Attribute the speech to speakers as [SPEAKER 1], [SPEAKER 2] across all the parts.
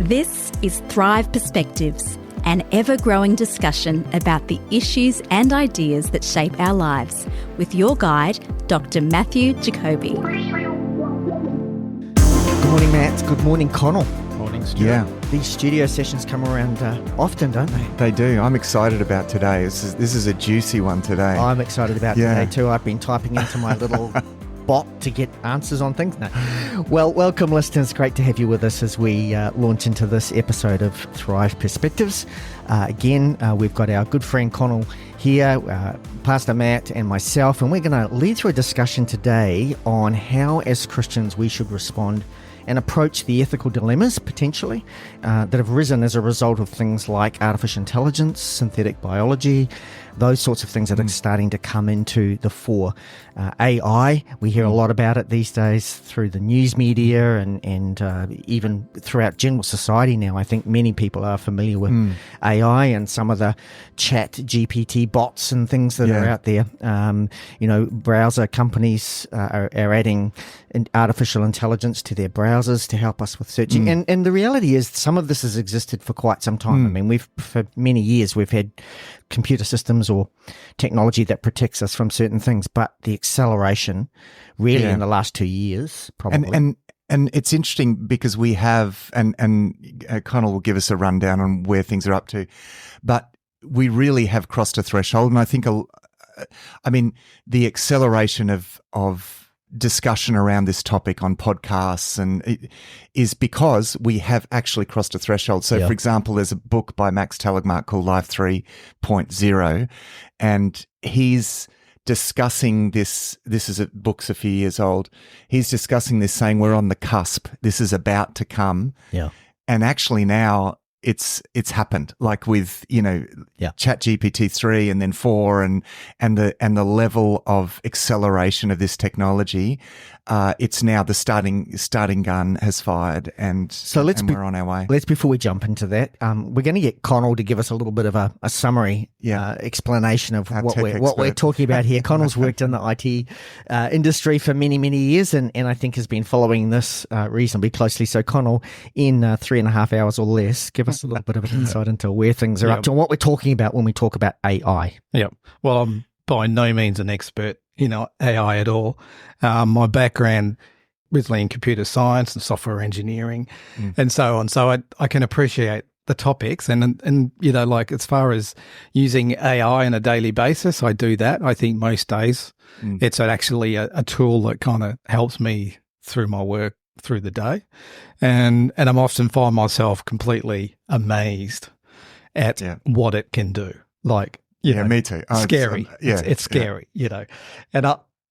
[SPEAKER 1] This is Thrive Perspectives, an ever-growing discussion about the issues and ideas that shape our lives, with your guide, Dr. Matthew Jacoby.
[SPEAKER 2] Good morning, Matt. Good morning, Connell.
[SPEAKER 3] Morning, Stuart.
[SPEAKER 2] Yeah, these studio sessions come around often, don't they?
[SPEAKER 3] They do. I'm excited about today. This is a juicy one today.
[SPEAKER 2] I'm excited about today too. I've been typing into my little bot to get answers on things. No. Well, welcome, listeners. Great to have you with us as we launch into this episode of Thrive Perspectives. Again, we've got our good friend Connell here, Pastor Matt and myself, and we're going to lead through a discussion today on how, as Christians, we should respond and approach the ethical dilemmas, potentially, that have risen as a result of things like artificial intelligence, synthetic biology, those sorts of things that are starting to come into the fore. AI, we hear a lot about it these days through the news media and even throughout general society now. I think many people are familiar with AI and some of the chat GPT bots and things that are out there. Browser companies are adding artificial intelligence to their browsers to help us with searching. And the reality is some of this has existed for quite some time. I mean, for many years, we've had computer systems or technology that protects us from certain things, but the acceleration really in the last 2 years, probably.
[SPEAKER 3] And it's interesting because we have, and Connell will give us a rundown on where things are up to, but we really have crossed a threshold. And I think, the acceleration of discussion around this topic on podcasts and is because we have actually crossed a threshold. So, for example, there's a book by Max Tegmark called Life 3.0, and he's discussing this. This is book's a few years old. He's discussing this, saying we're on the cusp. This is about to come. Yeah, and actually now it's happened. Like with Chat GPT 3 and then 4 and the level of acceleration of this technology. It's now the starting gun has fired, and so we're on our way.
[SPEAKER 2] Before we jump into that, we're going to get Connell to give us a little bit of a summary explanation of what we're talking about here. Connell's worked in the IT industry for many, many years, and I think has been following this reasonably closely. So Connell, in 3.5 hours or less, give us a little bit of an insight into where things are up to and what we're talking about when we talk about AI.
[SPEAKER 4] Yeah. Well, I'm by no means an expert in AI at all. My background originally in computer science and software engineering and so on. So I can appreciate the topics and like as far as using AI on a daily basis, I do that. I think most days it's actually a tool that kind of helps me through my work through the day. And I'm often find myself completely amazed at what it can do. Like,
[SPEAKER 3] me too.
[SPEAKER 4] Scary. It's scary,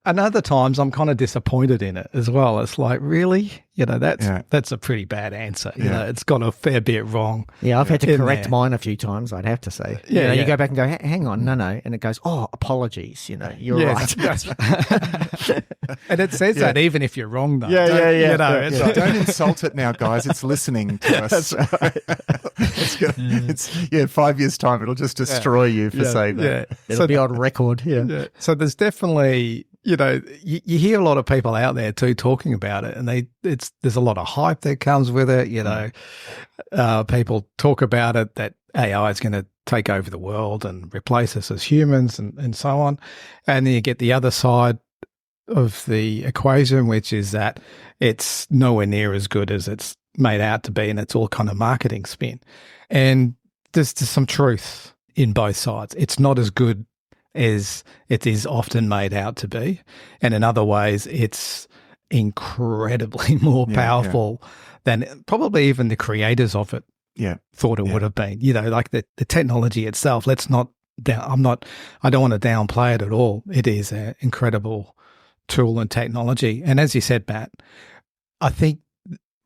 [SPEAKER 4] And other times I'm kind of disappointed in it as well. It's like, really? That's a pretty bad answer. It's got a fair bit wrong.
[SPEAKER 2] Yeah, I've had to correct mine a few times, I'd have to say. You go back and go, hang on, no. And it goes, apologies, you're right.
[SPEAKER 4] And it says that even if you're wrong, though.
[SPEAKER 3] Don't insult it now, guys. It's listening to us. That's right. It's 5 years' time. It'll just destroy you for saying that.
[SPEAKER 2] It'll be on record.
[SPEAKER 4] So there's definitely... you hear a lot of people out there too talking about it, and there's a lot of hype that comes with it. People talk about it that AI is going to take over the world and replace us as humans and so on. And then you get the other side of the equation, which is that it's nowhere near as good as it's made out to be, and it's all kind of marketing spin. And there's some truth in both sides. It's not as good as it is often made out to be. And in other ways, it's incredibly more powerful than probably even the creators of it thought it would have been. Like the technology itself, I don't want to downplay it at all. It is an incredible tool and technology. And as you said, Matt, I think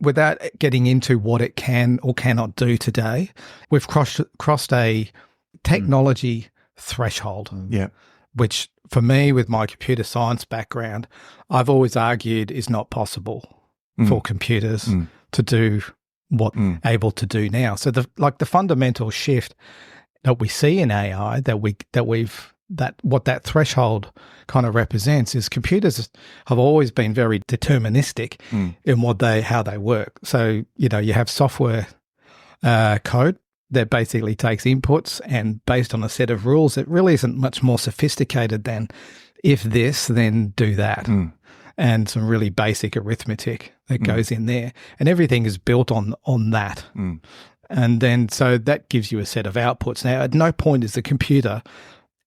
[SPEAKER 4] without getting into what it can or cannot do today, we've crossed a technology threshold, which for me, with my computer science background, I've always argued is not possible for computers to do what able to do now. So the fundamental shift that we see in AI what that threshold kind of represents is computers have always been very deterministic in how they work. So, you have software code that basically takes inputs and based on a set of rules. It really isn't much more sophisticated than if this, then do that. And some really basic arithmetic that goes in there. And everything is built on that. And then so that gives you a set of outputs. Now, at no point is the computer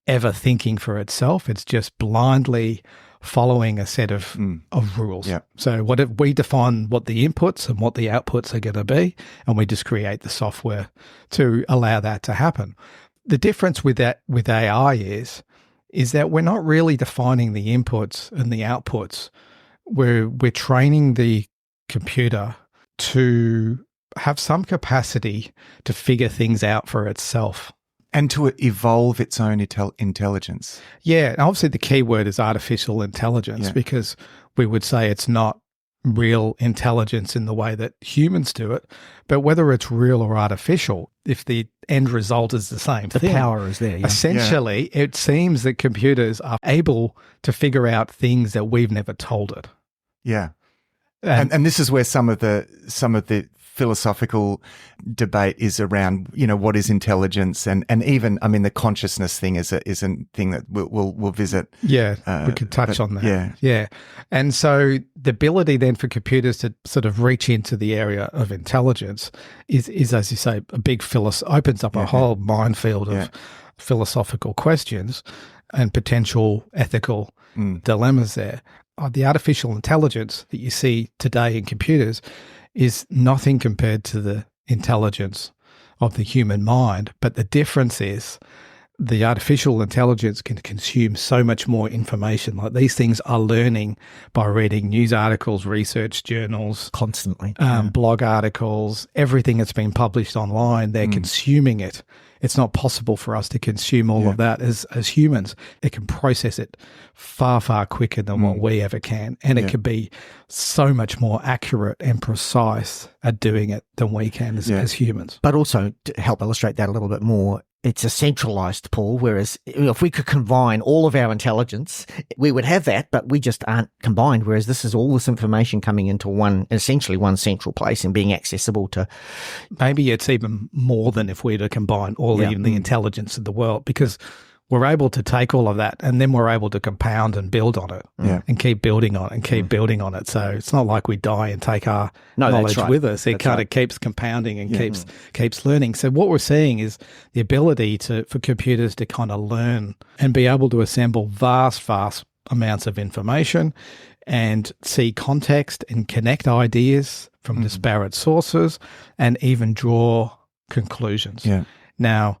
[SPEAKER 4] ever thinking for itself. It's just blindly following a set of rules. Yeah. So what if we define what the inputs and what the outputs are going to be, and we just create the software to allow that to happen. The difference with that with AI is that we're not really defining the inputs and the outputs. We're training the computer to have some capacity to figure things out for itself.
[SPEAKER 3] And to evolve its own intelligence.
[SPEAKER 4] Yeah, and obviously the key word is artificial intelligence because we would say it's not real intelligence in the way that humans do it, but whether it's real or artificial, if the end result is the same thing.
[SPEAKER 2] The power is there,
[SPEAKER 4] Essentially, it seems that computers are able to figure out things that we've never told it.
[SPEAKER 3] Yeah. And this is where some of the philosophical debate is around, what is intelligence, and even, I mean, the consciousness thing is a thing that we'll visit.
[SPEAKER 4] Yeah, we could touch on that. Yeah. And so the ability then for computers to sort of reach into the area of intelligence is as you say, a big opens up a whole minefield of philosophical questions and potential ethical dilemmas there. The artificial intelligence that you see today in computers is nothing compared to the intelligence of the human mind. But the difference is the artificial intelligence can consume so much more information. Like these things are learning by reading news articles, research journals,
[SPEAKER 2] constantly,
[SPEAKER 4] blog articles, everything that's been published online, they're consuming it. It's not possible for us to consume all of that as humans. It can process it far, far quicker than what we ever can. And it can be so much more accurate and precise at doing it than we can as humans.
[SPEAKER 2] But also, to help illustrate that a little bit more, it's a centralized pool, whereas if we could combine all of our intelligence, we would have that, but we just aren't combined, whereas this is all this information coming into essentially one central place and being accessible to...
[SPEAKER 4] Maybe it's even more than if we were to combine even the intelligence of the world, because we're able to take all of that and then we're able to compound and build on it and keep building on it and keep building on it. So it's not like we die and take our knowledge with us. It kind of keeps compounding and keeps learning. So what we're seeing is the ability for computers to kind of learn and be able to assemble vast amounts of information and see context and connect ideas from disparate sources and even draw conclusions. Yeah. Now,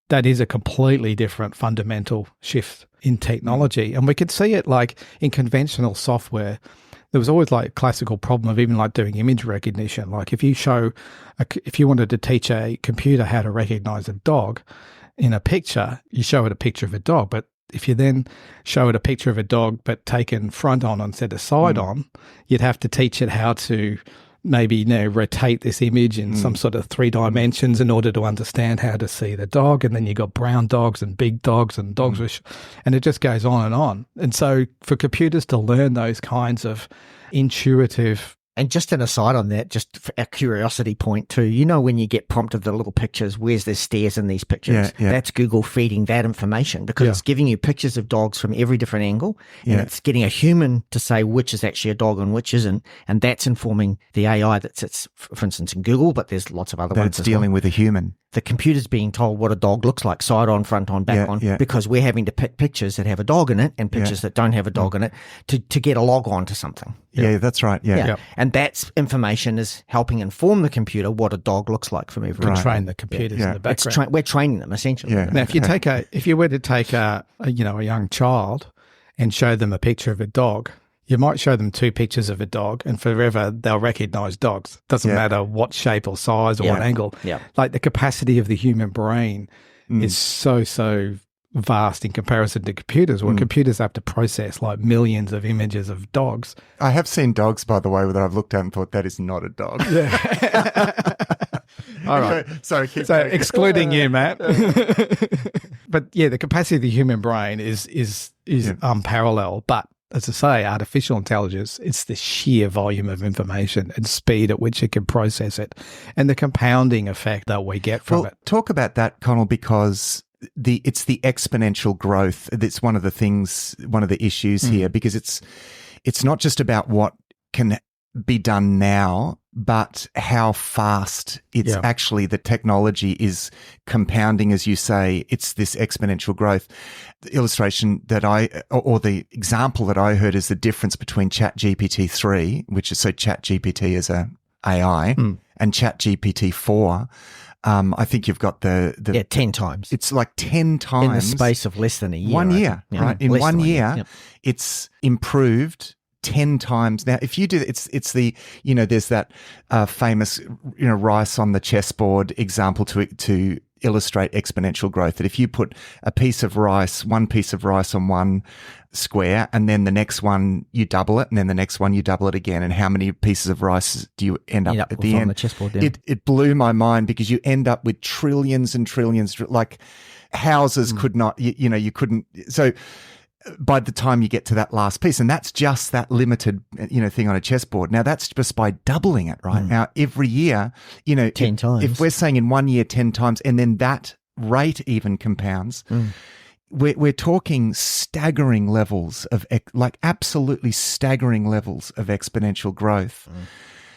[SPEAKER 4] that is a completely different fundamental shift in technology. And we could see it like in conventional software. There was always like a classical problem of even like doing image recognition. Like if you wanted to teach a computer how to recognize a dog in a picture, you show it a picture of a dog. But if you then show it a picture of a dog but taken front on instead of side on, you'd have to teach it how to maybe rotate this image in some sort of 3 dimensions in order to understand how to see the dog. And then you got brown dogs and big dogs and dogs and it just goes on and on. And so for computers to learn those kinds of intuitive...
[SPEAKER 2] And just an aside on that, just for a curiosity point too, when you get prompted the little pictures, where's the stairs in these pictures? That's Google feeding that information because it's giving you pictures of dogs from every different angle and it's getting a human to say which is actually a dog and which isn't. And that's informing the AI that sits, for instance, in Google, but there's lots of other ones.
[SPEAKER 3] That's dealing with a human.
[SPEAKER 2] The computer's being told what a dog looks like, side on, front on, back on, because we're having to pick pictures that have a dog in it and pictures that don't have a dog in it to get a log on to something.
[SPEAKER 3] Yeah, that's right. Yeah.
[SPEAKER 2] And that information is helping inform the computer what a dog looks like from every
[SPEAKER 4] angle. Train the computers in the background.
[SPEAKER 2] We're training them essentially.
[SPEAKER 3] Yeah.
[SPEAKER 4] Now, if you were to take a young child and show them a picture of a dog, you might show them 2 pictures of a dog and forever they'll recognize dogs. Doesn't matter what shape or size or what angle. Yeah. Like the capacity of the human brain is so vast in comparison to computers, where computers have to process like millions of images of dogs.
[SPEAKER 3] I have seen dogs, by the way, that I've looked at and thought, that is not a dog.
[SPEAKER 4] Yeah. All right.
[SPEAKER 3] Sorry.
[SPEAKER 4] Excluding you, Matt. But the capacity of the human brain is unparalleled. But as I say, artificial intelligence, it's the sheer volume of information and speed at which it can process it and the compounding effect that we get from it.
[SPEAKER 3] Talk about that, Connell, because it's the exponential growth. That's one of the issues here, because it's not just about what can be done now, but how fast it's actually, the technology is compounding, as you say. It's this exponential growth. The illustration that or the example that I heard is the difference between ChatGPT 3, which is ChatGPT as a AI, and ChatGPT 4. I think you've got the
[SPEAKER 2] 10 times.
[SPEAKER 3] It's like 10 times
[SPEAKER 2] in the space of less than a year.
[SPEAKER 3] 1 year, right? In 1 year, it's improved 10 times. Now, if you do, it's the, there's that famous, rice on the chessboard example to illustrate exponential growth, that if you put one piece of rice on one square, and then the next one you double it, and then the next one you double it again, and how many pieces of rice do you end up at the end?
[SPEAKER 2] On the chessboard,
[SPEAKER 3] It blew my mind, because you end up with trillions and trillions, like houses could not, you couldn't. So by the time you get to that last piece, and that's just that limited, thing on a chessboard. Now, that's just by doubling it, right? Now, every year,
[SPEAKER 2] 10 times.
[SPEAKER 3] If we're saying in 1 year 10 times, and then that rate even compounds, we're talking staggering levels of, absolutely staggering levels of exponential growth.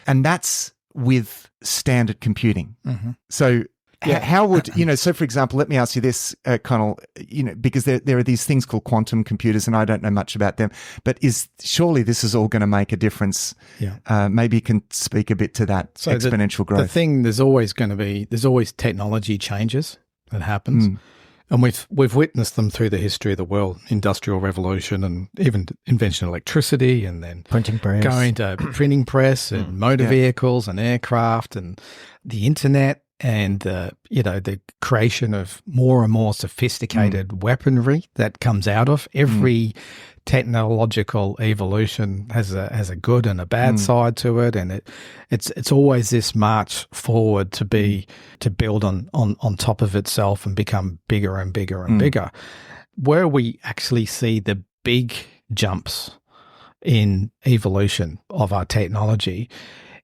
[SPEAKER 3] And that's with standard computing. So how would, so for example, let me ask you this, Connell, because there are these things called quantum computers, and I don't know much about them, but surely this is all going to make a difference. Maybe you can speak a bit to that exponential growth.
[SPEAKER 4] The thing, there's always technology changes that happens. And we've witnessed them through the history of the world, Industrial Revolution, and even invention of electricity, and then
[SPEAKER 2] printing press,
[SPEAKER 4] going to printing press and motor vehicles and aircraft and the internet, and the creation of more and more sophisticated weaponry that comes out of every technological evolution has a good and a bad side to it, and it's always this march forward to build on top of itself and become bigger and bigger and bigger. Where we actually see the big jumps in evolution of our technology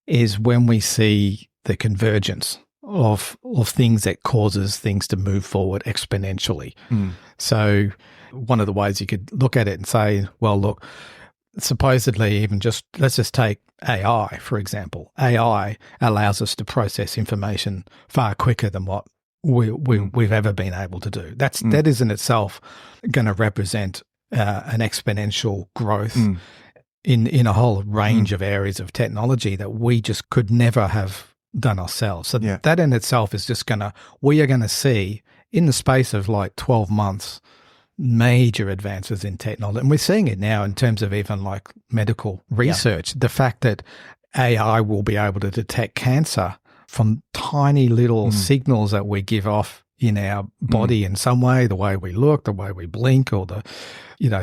[SPEAKER 4] is when we see the convergence of things that causes things to move forward exponentially. So one of the ways you could look at it and say, well, look, supposedly even let's just take AI, for example. AI allows us to process information far quicker than what we've ever been able to do. That is in itself going to represent an exponential growth in a whole range of areas of technology that we just could never have done ourselves. So that in itself is we are going to see in the space of like 12 months, major advances in technology. And we're seeing it now in terms of even like medical research. The fact that AI will be able to detect cancer from tiny little signals that we give off in our body in some way, the way we look, the way we blink, or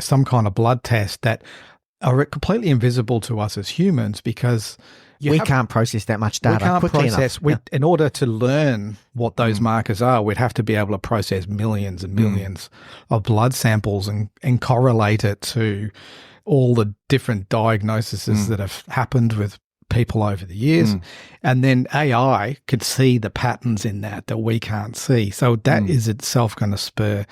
[SPEAKER 4] some kind of blood test that are completely invisible to us as humans, because
[SPEAKER 2] we can't process that much data quickly enough.
[SPEAKER 4] In order to learn what those markers are, we'd have to be able to process millions and millions of blood samples and correlate it to all the different diagnoses that have happened with people over the years. And then AI could see the patterns in that we can't see. So that is itself going to spur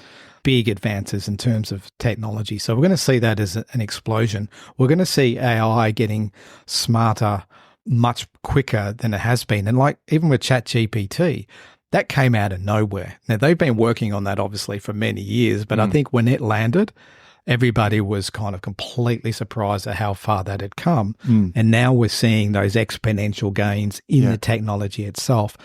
[SPEAKER 4] big advances in terms of technology. So we're going to see that as an explosion. We're going to see AI getting smarter much quicker than it has been. And like even with ChatGPT, that came out of nowhere. Now, they've been working on that obviously for many years, but I think when it landed, everybody was kind of completely surprised at how far that had come. And now we're seeing those exponential gains in the technology itself.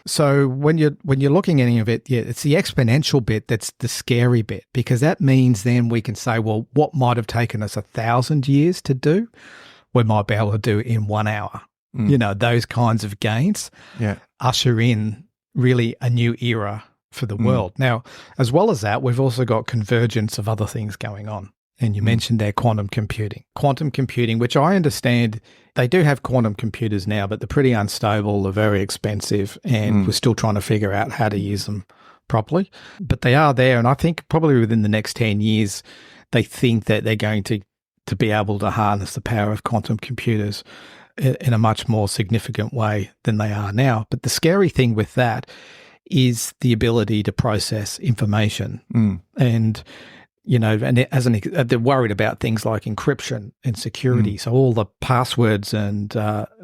[SPEAKER 4] So when you're looking at any of it, it's the exponential bit that's the scary bit, because that means then we can say, well, what might have taken us 1,000 years to do, we might be able to do in 1 hour. Those kinds of gains usher in really a new era for the world. Now, as well as that, we've also got convergence of other things going on. And you mentioned there quantum computing. Quantum computing, which I understand they do have quantum computers now, but they're pretty unstable, they're very expensive, and we're still trying to figure out how to use them properly. But they are there, and I think probably within the next 10 years, they think that they're going to to be able to harness the power of quantum computers in a much more significant way than they are now. But the scary thing with that is the ability to process information. And, they're worried about things like encryption and security. So all the passwords and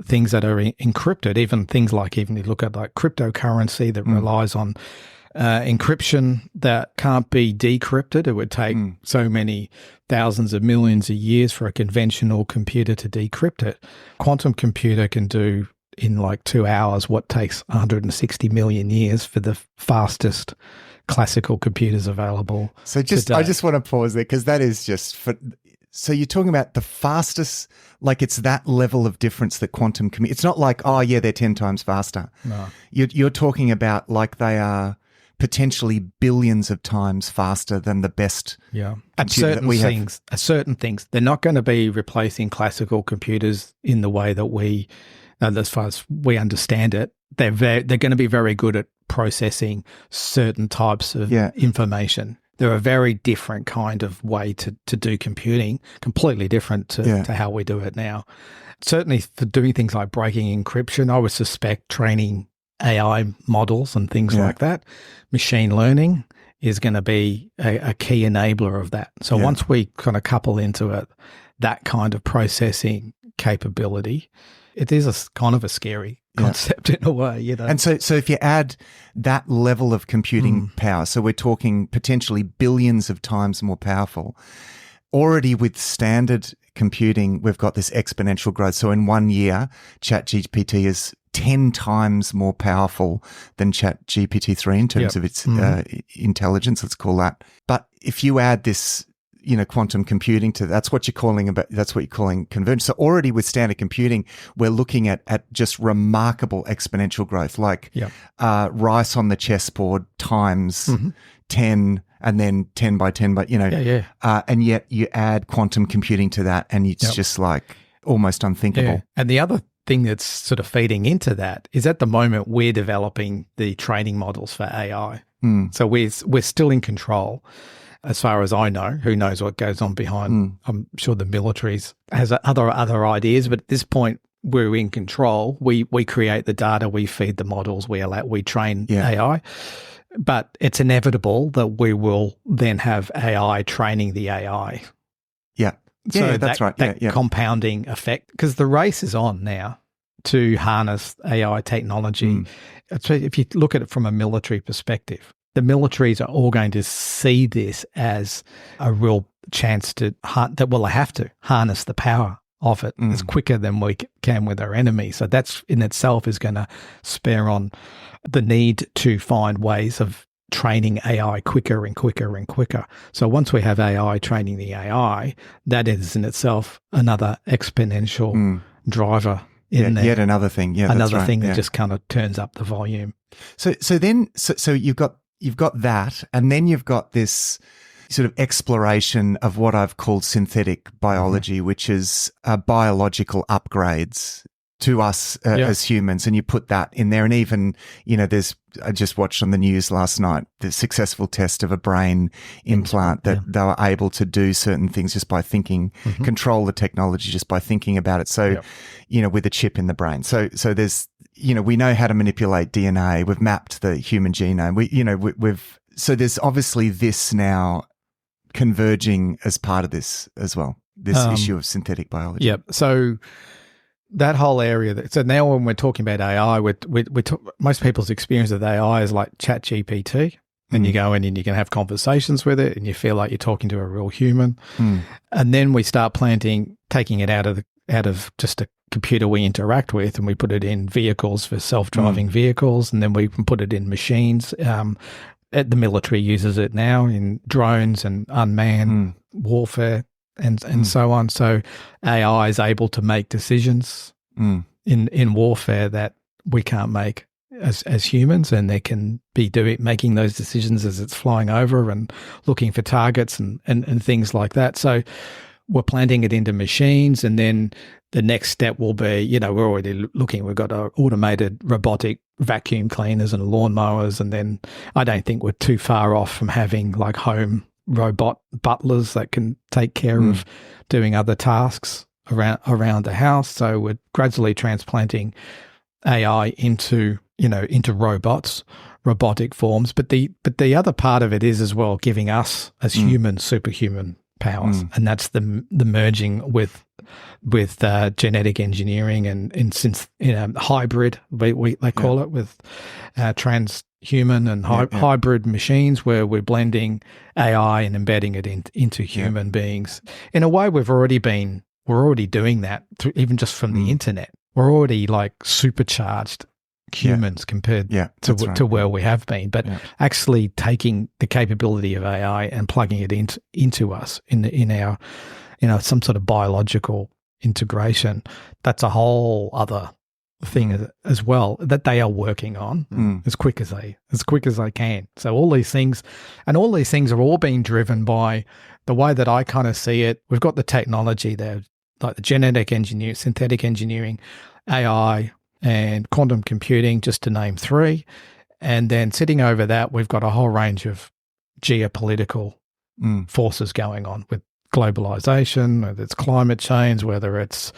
[SPEAKER 4] things that are encrypted, even things like, even you look at like cryptocurrency that relies on encryption that can't be decrypted. It would take so many thousands of millions of years for a conventional computer to decrypt it. Quantum computer can do in like 2 hours what takes 160 million years for the fastest classical computers available.
[SPEAKER 3] So I just want to pause there, because that is just so you're talking about the fastest, like it's that level of difference that quantum it's not like, oh yeah, they're 10 times faster.
[SPEAKER 4] No.
[SPEAKER 3] You're talking about like they are potentially billions of times faster than the best.
[SPEAKER 4] Yeah. At certain things. They're not going to be replacing classical computers in the way that as far as we understand it. They're going to be very good at processing certain types of information. They're a very different kind of way to do computing, completely different to how we do it now. Certainly for doing things like breaking encryption, I would suspect training AI models and things like that. Machine learning is going to be a key enabler of that. So once we kind of couple into it that kind of processing capability, it is a kind of a scary concept in a way,
[SPEAKER 3] And so if you add that level of computing power, so we're talking potentially billions of times more powerful. Already with standard computing, we've got this exponential growth. So in 1 year, ChatGPT is 10 times more powerful than ChatGPT-3 in terms of its intelligence, let's call that. But if you add this, quantum computing to that's what you're calling convergence. So already with standard computing, we're looking at just remarkable exponential growth, like rice on the chessboard times 10, and then 10 by 10, but and yet you add quantum computing to that, and it's just like almost unthinkable.
[SPEAKER 4] Yeah. And the other thing that's sort of feeding into that is at the moment we're developing the training models for AI. So we're still in control. As far as I know, who knows what goes on behind? I'm sure the military has other ideas, but at this point, we're in control. We create the data, we feed the models, we train AI. But it's inevitable that we will then have AI training the AI.
[SPEAKER 3] Yeah.
[SPEAKER 4] So
[SPEAKER 3] that's right.
[SPEAKER 4] That compounding effect, because the race is on now to harness AI technology. If you look at it from a military perspective, the militaries are all going to see this as a real chance to have to harness the power of it as quicker than we can with our enemy. So that's in itself is going to spur on the need to find ways of training AI quicker and quicker and quicker. So once we have AI training the AI, that is in itself another exponential driver in there.
[SPEAKER 3] Yet another thing. Yeah,
[SPEAKER 4] another thing that just kind of turns up the volume.
[SPEAKER 3] So you've got that, and then you've got this sort of exploration of what I've called synthetic biology, which is biological upgrades to us as humans, and you put that in there. And even, I just watched on the news last night the successful test of a brain implant that they were able to do certain things just by thinking, control the technology just by thinking about it. So, with a chip in the brain. So there's, we know how to manipulate DNA. We've mapped the human genome. So there's obviously this now converging as part of this as well, this issue of synthetic biology.
[SPEAKER 4] Yep. So that whole area. So now when we're talking about AI, most people's experience of AI is like ChatGPT, and you go in and you can have conversations with it, and you feel like you're talking to a real human. And then we start taking it out of just a computer we interact with, and we put it in vehicles for self-driving vehicles, and then we can put it in machines. The military uses it now in drones and unmanned warfare and so on. So AI is able to make decisions in warfare that we can't make as humans, and they can be making those decisions as it's flying over and looking for targets and things like that. So we're planting it into machines, and then the next step will be, we're already looking, we've got automated robotic vacuum cleaners and lawnmowers, and then I don't think we're too far off from having like home robot butlers that can take care of doing other tasks around the house. So we're gradually transplanting AI into robots, robotic forms. But the other part of it is as well giving us as humans superhuman powers, and that's the merging with genetic engineering and since hybrid they call it, with transhuman and hybrid machines, where we're blending AI and embedding it into human beings. In a way, we're already doing that even just from the internet. We're already like supercharged humans compared to where we have been, but actually taking the capability of AI and plugging it into us in our some sort of biological integration, that's a whole other thing as well that they are working on as quick as they can. So all these things are all being driven by the way that I kind of see it. We've got the technology there, like the genetic engineering, synthetic engineering, AI, and quantum computing, just to name three. And then sitting over that, we've got a whole range of geopolitical forces going on with globalization, whether it's climate change, whether it's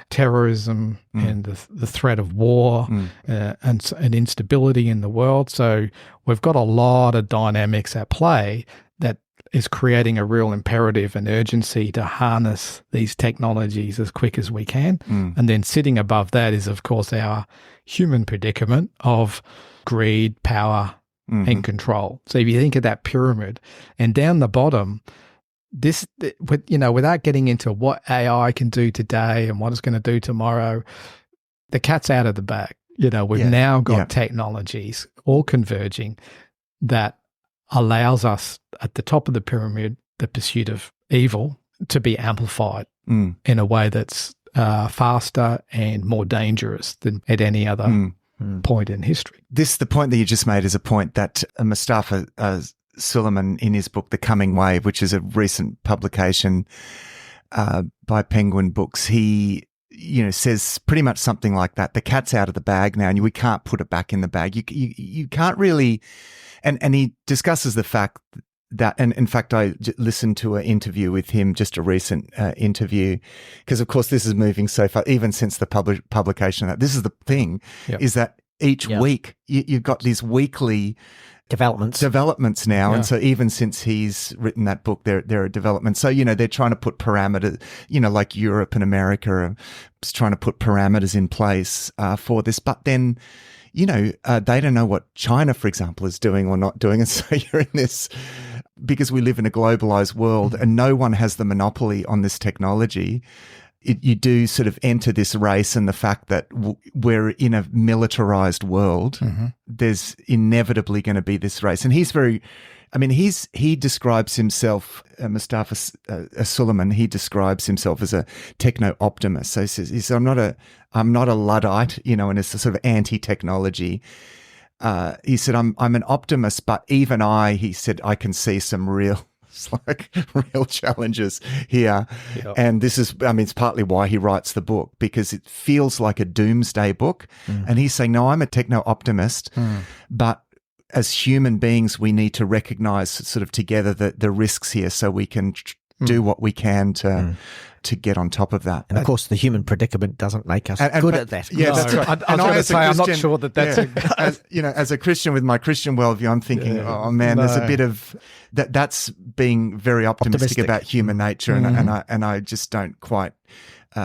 [SPEAKER 4] terrorism and the threat of war and instability in the world. So we've got a lot of dynamics at play that is creating a real imperative and urgency to harness these technologies as quick as we can. And then sitting above that is, of course, our human predicament of greed, power, and control. So if you think of that pyramid, and down the bottom, without getting into what AI can do today and what it's going to do tomorrow, the cat's out of the bag. We've now got technologies all converging that allows us at the top of the pyramid, the pursuit of evil, to be amplified in a way that's faster and more dangerous than at any other point in history.
[SPEAKER 3] The point that you just made is a point that Mustafa Suleyman, in his book The Coming Wave, which is a recent publication by Penguin Books, he says pretty much something like that. The cat's out of the bag now, and we can't put it back in the bag. You can't really. And he discusses the fact that, and in fact, I listened to an interview with him, just a recent interview, because of course this is moving so far, even since the publication of that. This is the thing, is that each week you've got these weekly developments now. And so even since he's written that book, there are developments. So, they're trying to put parameters, like Europe and America are trying to put parameters in place for this. But then, they don't know what China, for example, is doing or not doing. And so you're in this, because we live in a globalized world and no one has the monopoly on this technology. You do sort of enter this race, and the fact that we're in a militarized world, there's inevitably going to be this race. And he describes himself, Mustafa Suleyman, he describes himself as a techno-optimist. So he says, I'm not a Luddite, and it's a sort of anti-technology. He said, I'm an optimist, but even he said, I can see some real challenges here. Yep. And this is, it's partly why he writes the book, because it feels like a doomsday book. And he's saying, no, I'm a techno-optimist, but as human beings, we need to recognize sort of together the risks here, so we can do what we can to get on top of that.
[SPEAKER 2] And of course, the human predicament doesn't make us good at that.
[SPEAKER 3] Yeah, that's right.
[SPEAKER 4] I was going to say, I'm not sure that's
[SPEAKER 3] as a Christian with my Christian worldview, I'm thinking, there's a bit of that's being very optimistic about human nature, and I just don't quite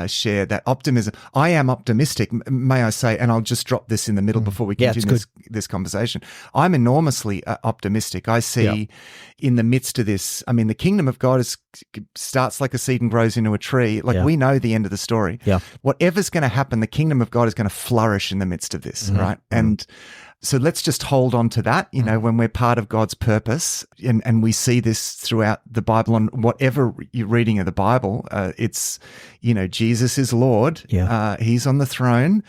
[SPEAKER 3] share that optimism. I am optimistic, may I say, and I'll just drop this in the middle before we continue this conversation. I'm enormously optimistic. I see in the midst of this, the kingdom of God starts like a seed and grows into a tree. We know the end of the story. Yeah. Whatever's going to happen, the kingdom of God is going to flourish in the midst of this, right? And so let's just hold on to that, when we're part of God's purpose, and we see this throughout the Bible. On whatever you're reading of the Bible, it's, Jesus is Lord. Yeah. He's on the throne,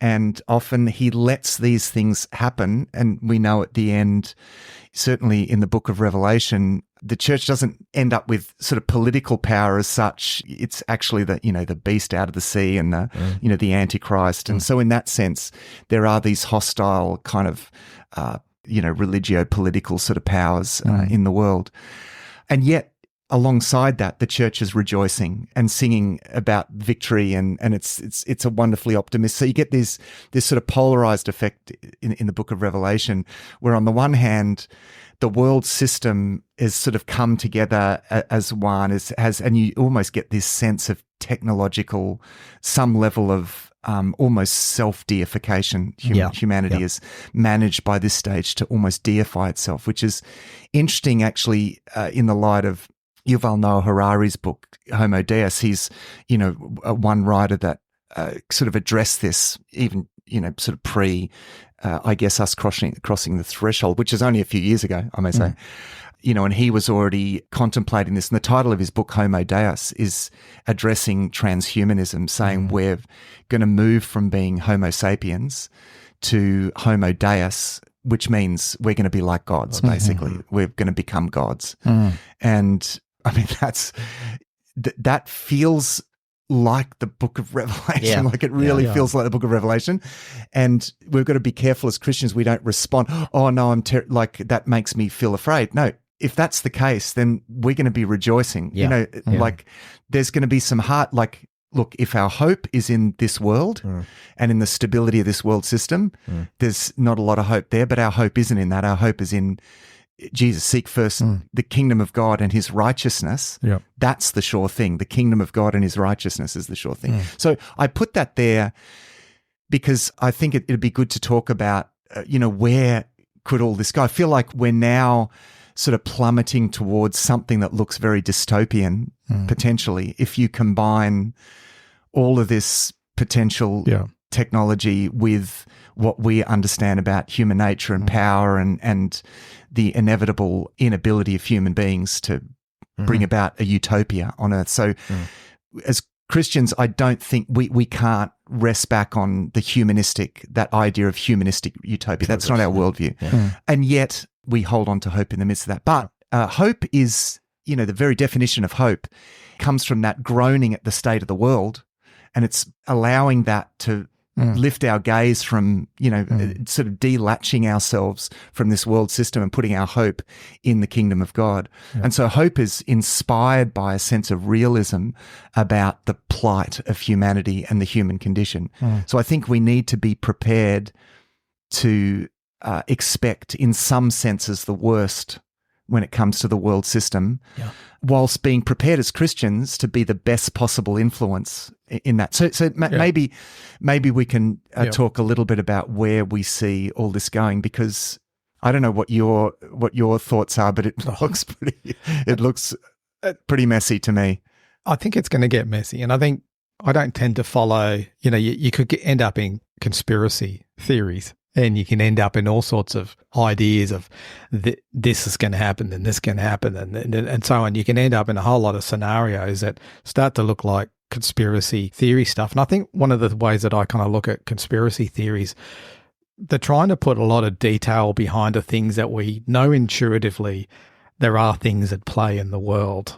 [SPEAKER 3] and often he lets these things happen. And we know at the end, certainly in the book of Revelation, the church doesn't end up with sort of political power as such. It's actually the beast out of the sea and the Antichrist. And so in that sense, there are these hostile kind of, religio-political sort of powers in the world. And yet, alongside that, the church is rejoicing and singing about victory, and it's a wonderfully optimistic. So you get this sort of polarized effect in the book of Revelation, where on the one hand, the world system is sort of come together as one, and you almost get this sense of technological, some level of almost self-deification. Humanity is managed by this stage to almost deify itself, which is interesting actually in the light of Yuval Noah Harari's book, Homo Deus. He's, one writer that sort of addressed this even, sort of pre, I guess, us crossing the threshold, which is only a few years ago, I may say. And he was already contemplating this. And the title of his book, Homo Deus, is addressing transhumanism, saying we're going to move from being Homo sapiens to Homo Deus, which means we're going to be like gods, basically. We're going to become gods. And I mean, that feels like the book of Revelation. Like it really feels like the book of Revelation. And we've got to be careful as Christians we don't respond, oh no, like that makes me feel afraid. No, if that's the case, then we're going to be rejoicing. Like there's going to be some heart, like, look, if our hope is in this world and in the stability of this world system, there's not a lot of hope there, but our hope isn't in that. Our hope is in Jesus. Seek first the kingdom of God and his righteousness. That's the sure thing. The kingdom of God and his righteousness is the sure thing. So I put that there because I think it'd be good to talk about, where could all this go? I feel like we're now sort of plummeting towards something that looks very dystopian, potentially, if you combine all of this potential technology with what we understand about human nature and power and the inevitable inability of human beings to bring about a utopia on earth. So as Christians, I don't think we can't rest back on that idea of humanistic utopia. That's not our worldview. And yet we hold on to hope in the midst of that. But hope is, the very definition of hope comes from that groaning at the state of the world, and it's allowing that to lift our gaze from, sort of delatching ourselves from this world system and putting our hope in the kingdom of God. And so hope is inspired by a sense of realism about the plight of humanity and the human condition. So I think we need to be prepared to expect, in some senses, the worst when it comes to the world system, whilst being prepared as Christians to be the best possible influence in that. So maybe we can talk a little bit about where we see all this going, because I don't know what your thoughts are, but it looks pretty messy to me.
[SPEAKER 4] I think it's going to get messy, and I think I don't tend to follow. You could end up in conspiracy theories. And you can end up in all sorts of ideas of this is going to happen and this can happen and so on. You can end up in a whole lot of scenarios that start to look like conspiracy theory stuff. And I think one of the ways that I kind of look at conspiracy theories, they're trying to put a lot of detail behind the things that we know intuitively there are things at play in the world.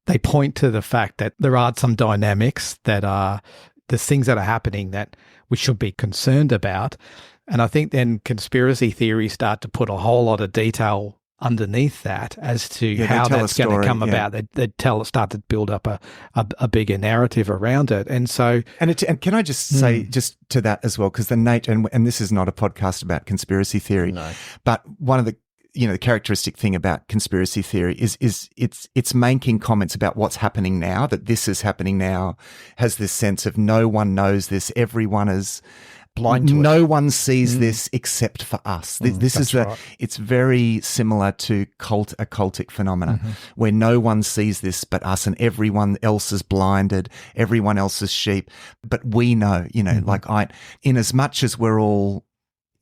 [SPEAKER 4] They point to the fact that there are some dynamics that are the things that are happening that we should be concerned about. And I think then conspiracy theories start to put a whole lot of detail underneath that as to how that's going to come about. They start to build up a bigger narrative around it. And so,
[SPEAKER 3] and can I just say just to that as well, because the nature, and this is not a podcast about conspiracy theory, but one of the the characteristic thing about conspiracy theory is it's making comments about what's happening now, that this is happening now, has this sense of no one knows this, everyone is blind to it. No one sees this except for us. This is it's very similar to a cultic phenomena where no one sees this but us, and everyone else is blinded, everyone else is sheep. But we know, in as much as we're all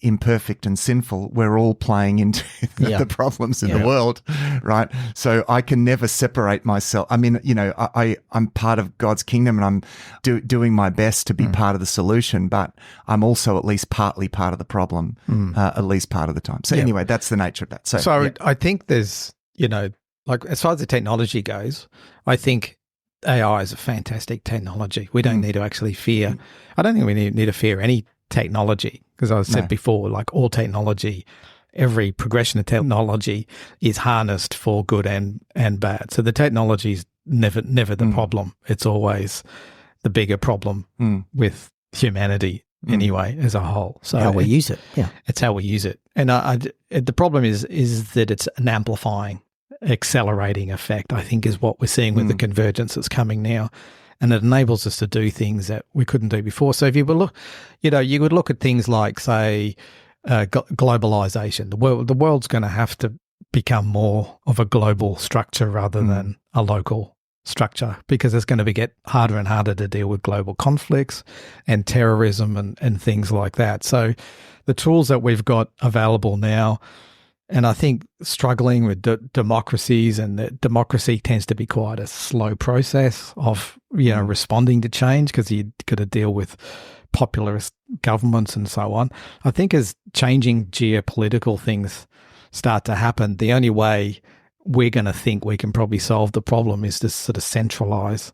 [SPEAKER 3] imperfect and sinful, we're all playing into the problems in the world, right? So I can never separate myself. I mean, I'm part of God's kingdom, and I'm doing my best to be part of the solution, but I'm also at least partly part of the problem, at least part of the time. So anyway, that's the nature of that. So
[SPEAKER 4] I think there's, like as far as the technology goes, I think AI is a fantastic technology. We don't need to actually fear. I don't think we need to fear any technology, because I said before, like all technology every progression of technology is harnessed for good and bad. So the technology is never the problem. It's always the bigger problem with humanity anyway as a whole. So
[SPEAKER 2] how we use it. Yeah.
[SPEAKER 4] It's how we use it. And the problem is that it's an amplifying, accelerating effect, I think, is what we're seeing with the convergence that's coming now. And it enables us to do things that we couldn't do before. So if you would look, you would look at things like, say, globalization. The world's going to have to become more of a global structure rather than a local structure, because it's going to get harder and harder to deal with global conflicts and terrorism and things like that. So the tools that we've got available now, and I think struggling with democracies, and that democracy tends to be quite a slow process of, responding to change, because you've got to deal with popularist governments and so on. I think as changing geopolitical things start to happen, the only way we're going to think we can probably solve the problem is to sort of centralize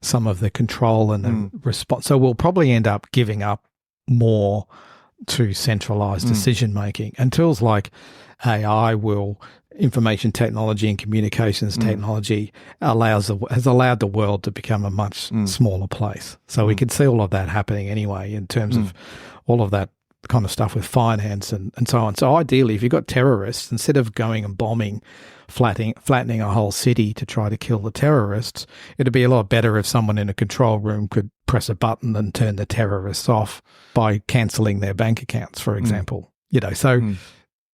[SPEAKER 4] some of the control and the response. So we'll probably end up giving up more to centralized decision making, and tools like AI information technology and communications technology has allowed the world to become a much smaller place. So we can see all of that happening anyway in terms of all of that kind of stuff with finance and so on. So ideally, if you've got terrorists, instead of going and bombing, flattening a whole city to try to kill the terrorists, it'd be a lot better if someone in a control room could press a button and turn the terrorists off by cancelling their bank accounts, for example.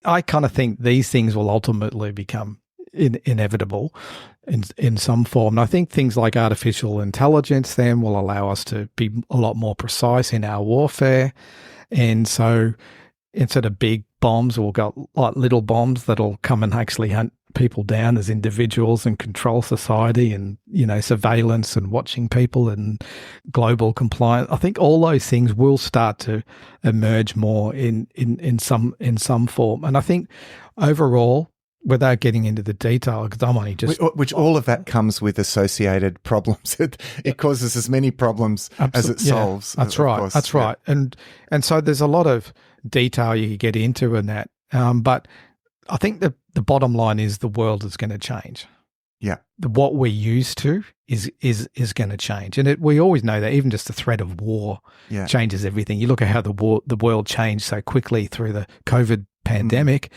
[SPEAKER 4] I kind of think these things will ultimately become inevitable in some form. And I think things like artificial intelligence then will allow us to be a lot more precise in our warfare. And so instead of big bombs, we'll got like little bombs that'll come and actually hunt people down as individuals and control society, and, surveillance and watching people and global compliance. I think all those things will start to emerge more in some form. And I think overall, without getting into the detail, because I'm only just...
[SPEAKER 3] Which all of that comes with associated problems. It causes as many problems as it solves.
[SPEAKER 4] That's right. Course. That's right. And so there's a lot of detail you could get into in that. But I think the bottom line is the world is going to change.
[SPEAKER 3] Yeah.
[SPEAKER 4] What we're used to is going to change. And we always know that even just the threat of war changes everything. You look at how the world changed so quickly through the COVID pandemic,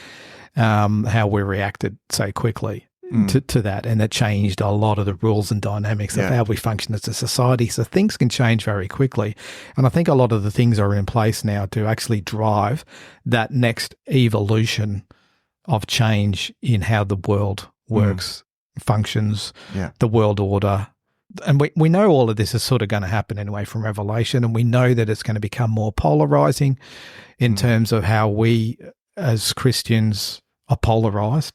[SPEAKER 4] how we reacted so quickly to that, and it changed a lot of the rules and dynamics of how we function as a society. So things can change very quickly. And I think a lot of the things are in place now to actually drive that next evolution of change in how the world works, functions, the world order. And we know all of this is sort of going to happen anyway from Revelation, and we know that it's going to become more polarizing in terms of how we as Christians are polarized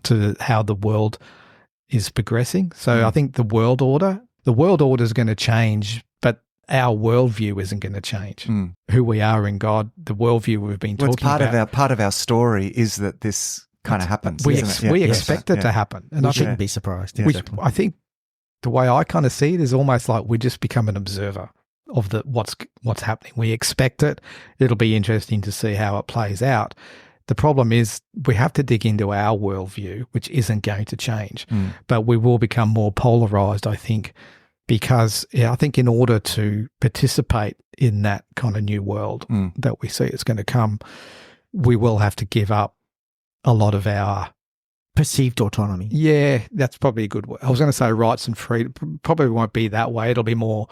[SPEAKER 4] to how the world is progressing. So I think the world order is going to change, but our worldview isn't going to change. Who we are in God, the worldview we've been talking about.
[SPEAKER 3] Part of our story is that this kind of happens.
[SPEAKER 4] We expect it to happen, and
[SPEAKER 2] I shouldn't be surprised.
[SPEAKER 4] I think the way I kind of see it is almost like we just become an observer of what's happening. We expect it. It'll be interesting to see how it plays out. The problem is we have to dig into our worldview, which isn't going to change, but we will become more polarized, I think, because I think in order to participate in that kind of new world that we see it's going to come, we will have to give up a lot of our
[SPEAKER 2] perceived autonomy.
[SPEAKER 4] Yeah, that's probably a good word. I was going to say rights and freedom. Probably won't be that way. It'll be more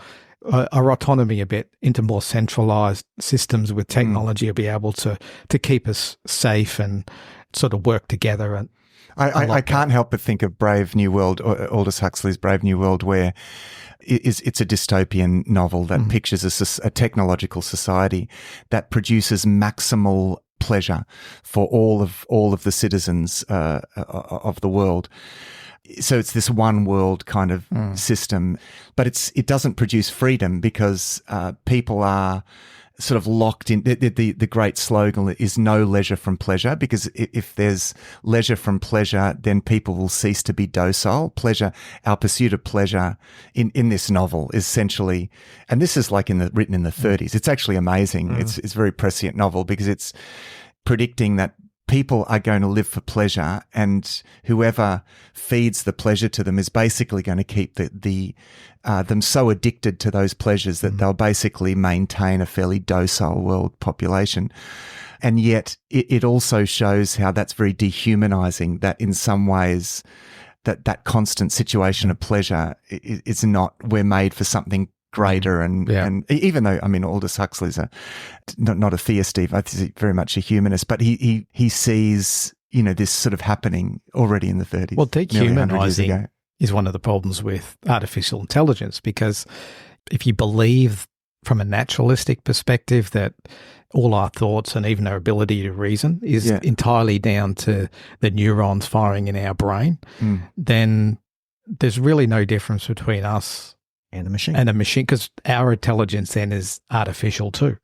[SPEAKER 4] our autonomy a bit into more centralized systems with technology will be able to keep us safe and sort of work together. And
[SPEAKER 3] I can't help but think of Brave New World, Aldous Huxley's Brave New World, where it's a dystopian novel that pictures a technological society that produces maximal pleasure for all of the citizens of the world. So it's this one world kind of system, but it doesn't produce freedom because people are sort of locked in. The great slogan is no leisure from pleasure, because if there's leisure from pleasure, then people will cease to be docile. Pleasure, our pursuit of pleasure in this novel is essentially, and this is like written in the 30s. It's actually amazing. It's a very prescient novel because it's predicting that people are going to live for pleasure, and whoever feeds the pleasure to them is basically going to keep them so addicted to those pleasures that they'll basically maintain a fairly docile world population. And yet it also shows how that's very dehumanizing, that in some ways that constant situation of pleasure is not, we're made for something greater. And even though, I mean, Aldous Huxley's not a theist, Steve, I think he's very much a humanist, but he sees, this sort of happening already in the 30s.
[SPEAKER 4] Well, dehumanizing is one of the problems with artificial intelligence, because if you believe from a naturalistic perspective that all our thoughts and even our ability to reason is entirely down to the neurons firing in our brain, then there's really no difference between us
[SPEAKER 2] and a machine.
[SPEAKER 4] Because our intelligence then is artificial too,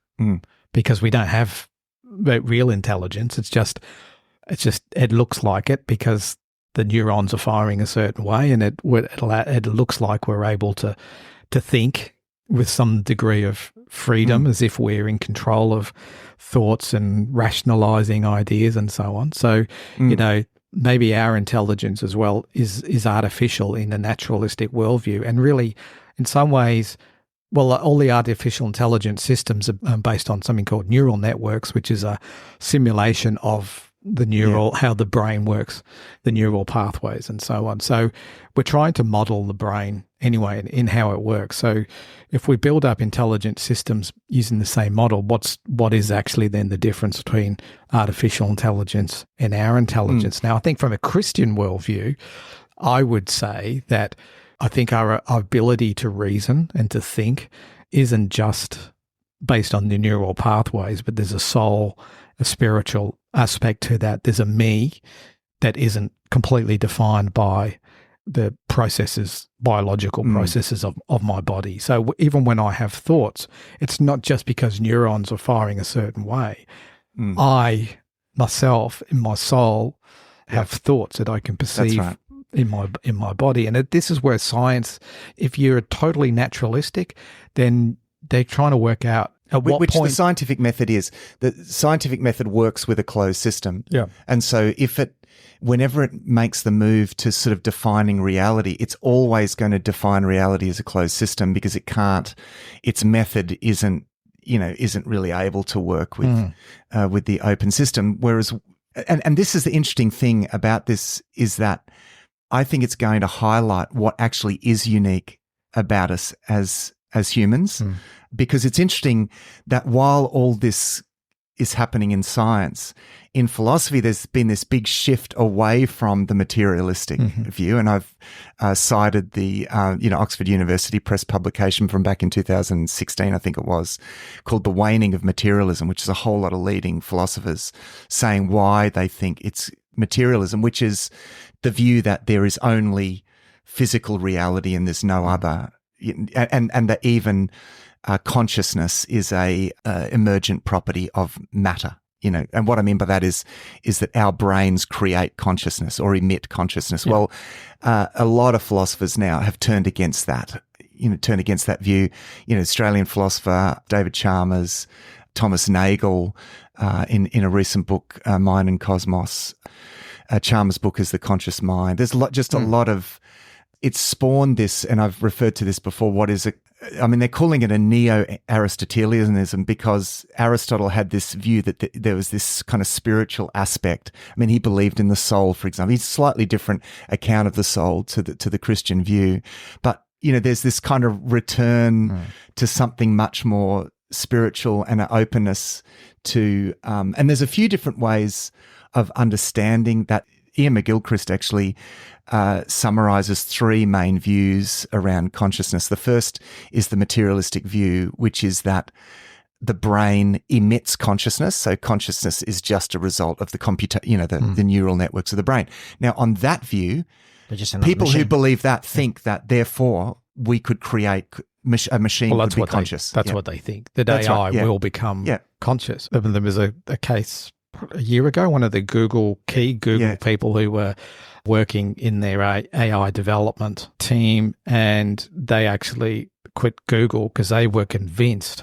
[SPEAKER 4] because we don't have real intelligence. It looks like it because the neurons are firing a certain way, and it looks like we're able to think with some degree of freedom, as if we're in control of thoughts and rationalizing ideas and so on. So, maybe our intelligence as well is artificial in a naturalistic worldview. And really, in some ways, well, all the artificial intelligence systems are based on something called neural networks, which is a simulation of the how the brain works, the neural pathways and so on. So we're trying to model the brain anyway in how it works. So if we build up intelligent systems using the same model, what is actually then the difference between artificial intelligence and our intelligence? Now, I think from a Christian worldview, I would say that I think our ability to reason and to think isn't just based on the neural pathways, but there's a soul, a spiritual aspect to that. There's a me that isn't completely defined by the processes, biological processes of my body. So even when I have thoughts, it's not just because neurons are firing a certain way. I, myself, in my soul, have thoughts that I can perceive in my body. And this is where science, if you're totally naturalistic, then they're trying to work out at what
[SPEAKER 3] point.
[SPEAKER 4] The
[SPEAKER 3] scientific method is. The scientific method works with a closed system. Yeah. And so whenever it makes the move to sort of defining reality, it's always going to define reality as a closed system, because its method isn't really able to work with the open system. Whereas, and this is the interesting thing about this, is that I think it's going to highlight what actually is unique about us as humans, because it's interesting that while all this is happening in science, in philosophy, there's been this big shift away from the materialistic view. And I've cited the Oxford University Press publication from back in 2016, I think it was, called The Waning of Materialism, which is a whole lot of leading philosophers saying why they think it's materialism, which is the view that there is only physical reality and there's no other, and that even consciousness is a emergent property of matter. And what I mean by that is that our brains create consciousness or emit consciousness. Yeah. Well, a lot of philosophers now have turned against that. Turned against that view. Australian philosopher David Chalmers, Thomas Nagel, in a recent book, Mind and Cosmos. Chalmers' book is The Conscious Mind. There's a lot of. It's spawned this, and I've referred to this before. They're calling it a neo-Aristotelianism, because Aristotle had this view that there was this kind of spiritual aspect. He believed in the soul, for example. He's a slightly different account of the soul to the Christian view. But, there's this kind of return to something much more spiritual and an openness to, and there's a few different ways of understanding that. Ian McGilchrist actually summarizes three main views around consciousness. The first is the materialistic view, which is that the brain emits consciousness. So consciousness is just a result of the neural networks of the brain. Now, on that view, people who believe that think that therefore we could create a machine would be conscious.
[SPEAKER 4] That's what they think. That AI will become conscious. There was a case a year ago, one of the Google people who were working in their AI development team, and they actually quit Google because they were convinced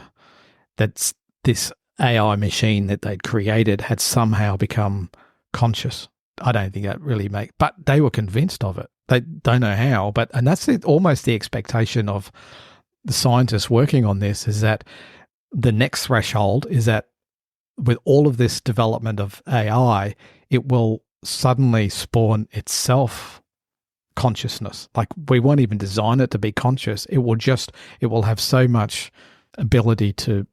[SPEAKER 4] that this AI machine that they'd created had somehow become conscious. I don't think that really but they were convinced of it. They don't know how, and that's almost the expectation of the scientists working on this, is that the next threshold is that with all of this development of AI, it will suddenly spawn itself consciousness. Like, we won't even design it to be conscious. It will have so much ability to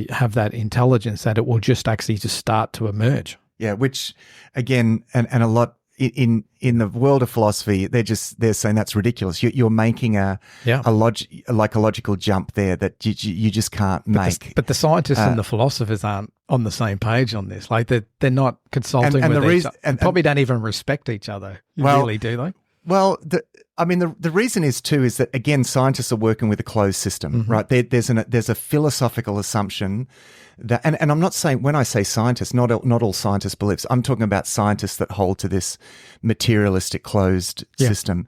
[SPEAKER 4] have that intelligence that it will just start to emerge.
[SPEAKER 3] Yeah, which again, and a lot in the world of philosophy, they're saying that's ridiculous. You're making a logical jump there that you just can't make.
[SPEAKER 4] But the scientists and the philosophers aren't on the same page on this. Like, they're not consulting with each other. And probably don't even respect each other. Really, do they?
[SPEAKER 3] Well, the reason is that, again, scientists are working with a closed system, right? There's a philosophical assumption that, and I'm not saying, when I say scientists, not all scientists believe this. I'm talking about scientists that hold to this materialistic closed system.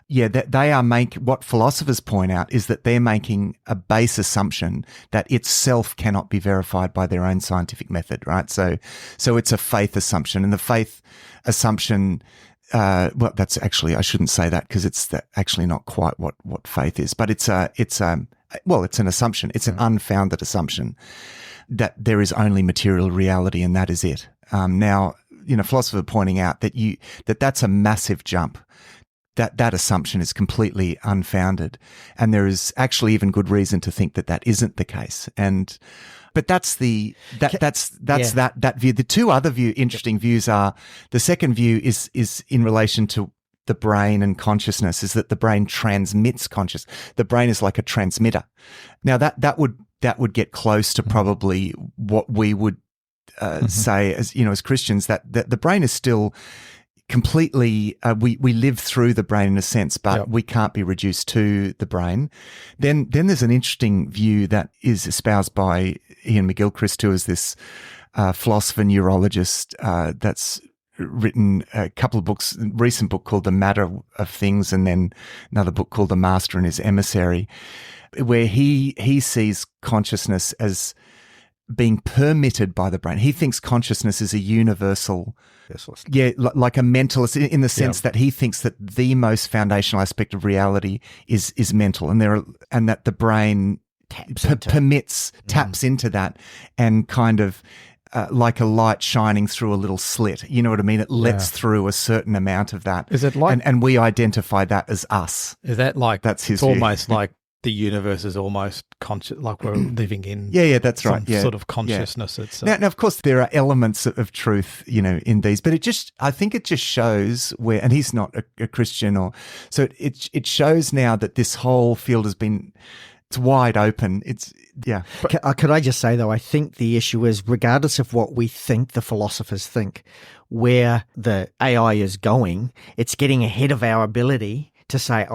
[SPEAKER 3] Yeah, that they are what philosophers point out is that they're making a base assumption that itself cannot be verified by their own scientific method, right? So it's a faith assumption, and the faith assumption. Well, that's actually, I shouldn't say that, because it's actually not quite what faith is, but it's an assumption. It's an unfounded assumption that there is only material reality and that is it. Now, philosophers are pointing out that that's a massive jump. That assumption is completely unfounded, and there is actually even good reason to think that isn't the case. But that's that view. The two other interesting views are, the second view is in relation to the brain and consciousness, is that the brain transmits consciousness. The brain is like a transmitter. Now that would get close to probably what we would say as Christians, that the brain is still completely, we live through the brain in a sense, but we can't be reduced to the brain. Then there's an interesting view that is espoused by Ian McGilchrist, who is this philosopher, neurologist, that's written a couple of books, a recent book called The Matter of Things, and then another book called The Master and His Emissary, where he sees consciousness as being permitted by the brain. He thinks consciousness is a universal, like a mentalist, in the sense that he thinks that the most foundational aspect of reality is mental, and that the brain taps into that, and kind of like a light shining through a little slit. You know what I mean? It lets through a certain amount of that.
[SPEAKER 4] Is it like,
[SPEAKER 3] and we identify that as us.
[SPEAKER 4] Is that like,
[SPEAKER 3] that's his
[SPEAKER 4] it's
[SPEAKER 3] view.
[SPEAKER 4] Almost like the universe is almost conscious, like we're living in
[SPEAKER 3] that's right.
[SPEAKER 4] Sort of consciousness. It's
[SPEAKER 3] now, of course, there are elements of truth, in these, but I think it just shows where, and he's not a Christian, so it shows now that this whole field it's wide open.
[SPEAKER 2] Could I just say, though, I think the issue is, regardless of what we think the philosophers think, where the AI is going, it's getting ahead of our ability to say,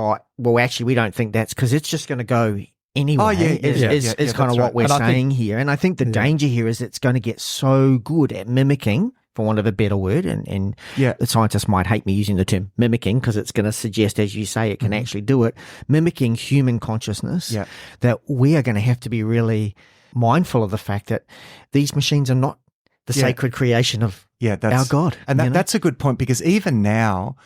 [SPEAKER 2] actually, we don't think that's, because it's just going to go anyway. Is kind of what we're saying here. And I think the danger here is it's going to get so good at mimicking, for want of a better word, and the scientists might hate me using the term mimicking, because it's going to suggest, as you say, it can actually do it, mimicking human consciousness, that we are going to have to be really mindful of the fact that these machines are not the sacred creation of our God.
[SPEAKER 3] And that's a good point, because even now,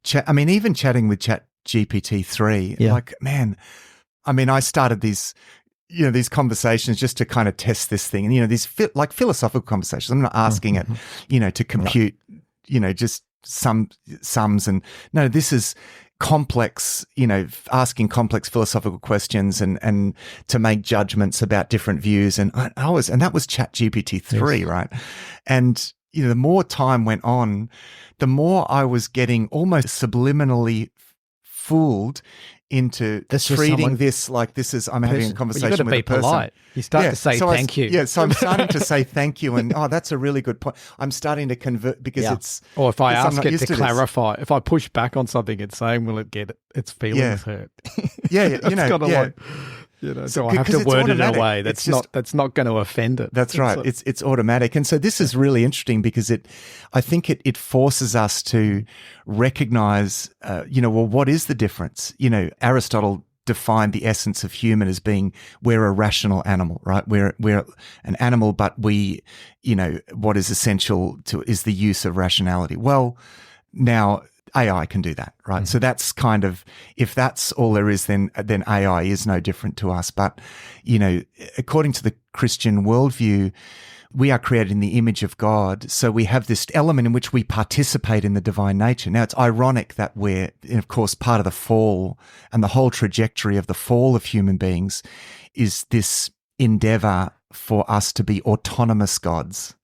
[SPEAKER 3] even chatting with ChatGPT-3, like, man, I started these conversations just to kind of test this thing, and these like philosophical conversations. I'm not asking it, to compute, just sums, and no, this is complex, asking complex philosophical questions and to make judgments about different views, and that was ChatGPT-3, right? And the more time went on, the more I was getting almost subliminally fooled into treating this like this is, I'm having a conversation with a person.
[SPEAKER 4] Polite. You start to say thank you.
[SPEAKER 3] Yeah, so I'm starting to say thank you, and that's a really good point. I'm starting to convert, because it's...
[SPEAKER 4] Or if I ask it to clarify, if I push back on something it's saying, will it get its feelings hurt? So I have to word it in a way that's not going to offend it.
[SPEAKER 3] That's right. It's automatic. And so this is really interesting, because I think it forces us to recognize, what is the difference? Aristotle define the essence of human as being we're a rational animal, right? We're an animal, but we, what is essential to is the use of rationality. Well, now AI can do that, right? So that's kind of, if that's all there is, then AI is no different to us. But, according to the Christian worldview, we are created in the image of God. So we have this element in which we participate in the divine nature. Now, it's ironic that we're, of course, part of the fall, and the whole trajectory of the fall of human beings is this endeavor for us to be autonomous gods.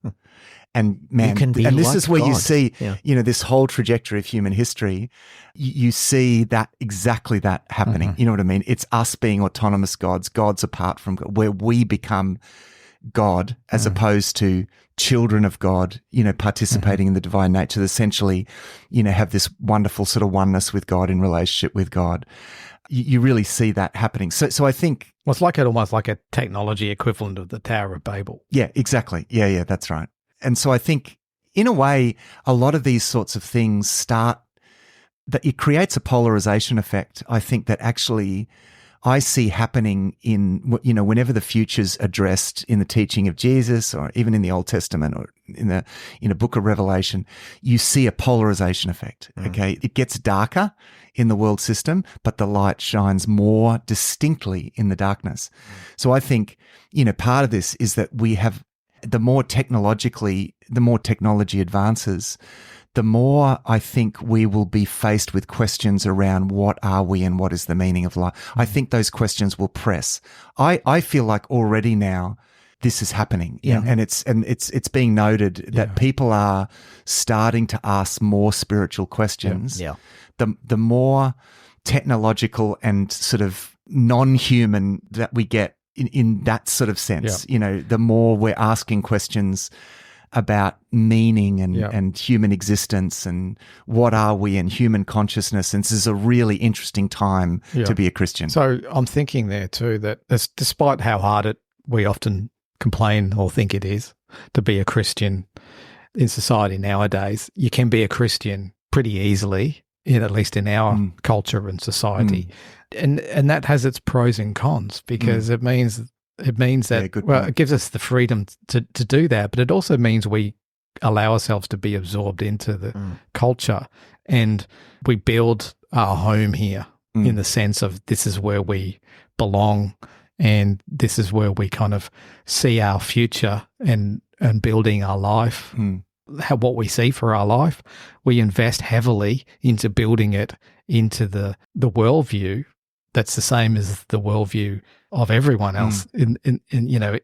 [SPEAKER 3] And man, and this
[SPEAKER 2] like
[SPEAKER 3] is where
[SPEAKER 2] God.
[SPEAKER 3] you see, this whole trajectory of human history. You see that exactly that happening. You know what I mean? It's us being autonomous gods apart from God, where we become God as opposed to children of God, participating in the divine nature, that essentially, have this wonderful sort of oneness with God, in relationship with God. You really see that happening. So I think,
[SPEAKER 4] well, it's almost like a technology equivalent of the Tower of Babel.
[SPEAKER 3] Yeah, exactly. Yeah, that's right. And so I think, in a way, a lot of these sorts of things that it creates a polarization effect. I think that actually I see happening in, whenever the future's addressed in the teaching of Jesus, or even in the Old Testament, or in a book of Revelation, you see a polarization effect. Okay. It gets darker in the world system, but the light shines more distinctly in the darkness. So I think, part of this is that we have, the more technology advances, the more I think we will be faced with questions around what are we and what is the meaning of life. I think those questions will press. I feel like already now this is happening, and it's being noted that people are starting to ask more spiritual questions. The more technological and sort of non-human that we get in that sort of sense, the more we're asking questions about meaning and human existence and what are we and human consciousness. And this is a really interesting time to be a Christian.
[SPEAKER 4] So I'm thinking there too that despite how hard we often complain or think it is to be a Christian in society nowadays, you can be a Christian pretty easily, at least in our culture and society. And that has its pros and cons, because it means that, it gives us the freedom to do that, but it also means we allow ourselves to be absorbed into the culture, and we build our home here in the sense of this is where we belong, and this is where we kind of see our future and building our life. What we see for our life, we invest heavily into building it into the worldview that's the same as the worldview of everyone else in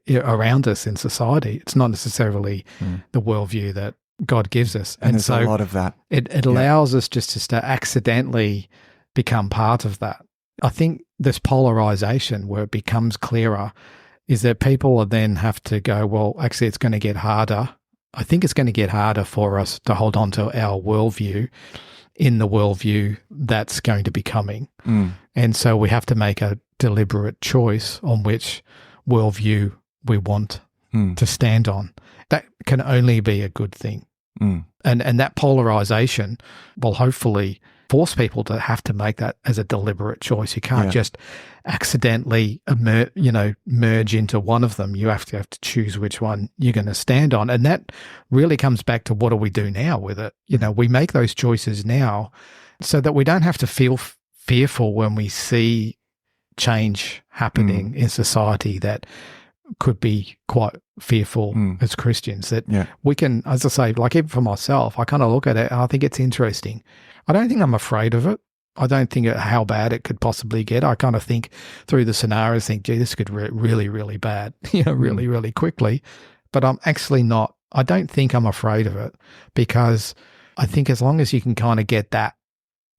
[SPEAKER 4] around us in society. It's not necessarily the worldview that God gives us.
[SPEAKER 3] And there's so a lot of that.
[SPEAKER 4] It allows us just to accidentally become part of that. I think this polarization, where it becomes clearer, is that people then have to go, well, actually it's going to get harder. I think it's going to get harder for us to hold on to our worldview in the worldview that's going to be coming. And so we have to make a deliberate choice on which worldview we want to stand on. That can only be a good thing. And that polarization will hopefully force people to have to make that as a deliberate choice. You can't just accidentally merge into one of them. You have to choose which one you're going to stand on. And that really comes back to, what do we do now with it? We make those choices now so that we don't have to feel fearful when we see change happening in society that could be quite fearful as Christians, that we can, as I say, like even for myself, I kind of look at it and I think it's interesting. I don't think I'm afraid of it. I don't think how bad it could possibly get. I kind of think through the scenarios, gee, this could get really, really bad, really, really quickly. But I'm actually not. I don't think I'm afraid of it, because I think as long as you can kind of get that,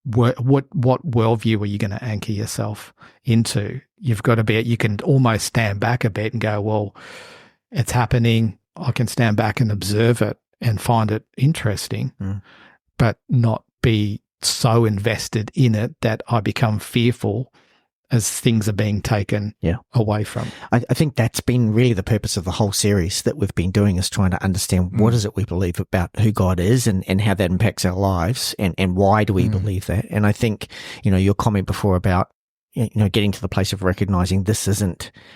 [SPEAKER 4] what worldview are you going to anchor yourself into? You've got to be, you can almost stand back a bit and go, well, it's happening. I can stand back and observe it and find it interesting, but not be so invested in it that I become fearful as things are being taken away from.
[SPEAKER 2] I think that's been really the purpose of the whole series that we've been doing, is trying to understand what is it we believe about who God is and how that impacts our lives, and why do we believe that. And I think, your comment before about getting to the place of recognizing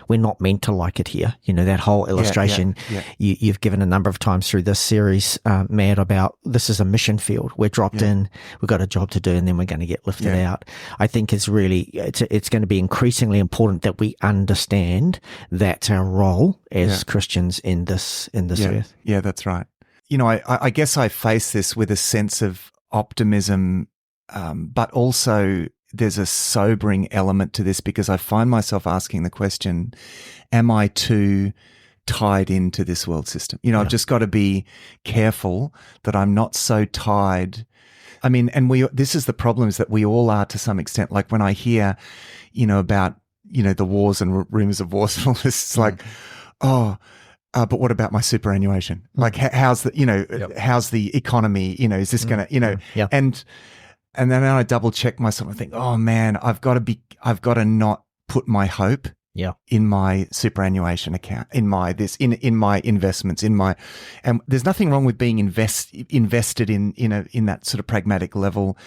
[SPEAKER 2] we're not meant to like it here. That whole illustration you've given a number of times through this series, Matt, about this is a mission field. We're dropped in, we've got a job to do, and then we're going to get lifted out. I think it's going to be increasingly important that we understand that's our role as Christians in this earth.
[SPEAKER 3] Yeah, that's right. I guess I face this with a sense of optimism, but also there's a sobering element to this, because I find myself asking the question, am I too tied into this world system? I've just got to be careful that I'm not so tied. I mean, and this is the problem, is that we all are to some extent. Like when I hear, about, the wars and rumors of wars and all this, it's like, but what about my superannuation? Like, how's the economy? Is this going to, and then I double check myself and think, oh man, I've got to not put my hope in my superannuation account, in my investments, and there's nothing wrong with being invested in that sort of pragmatic level,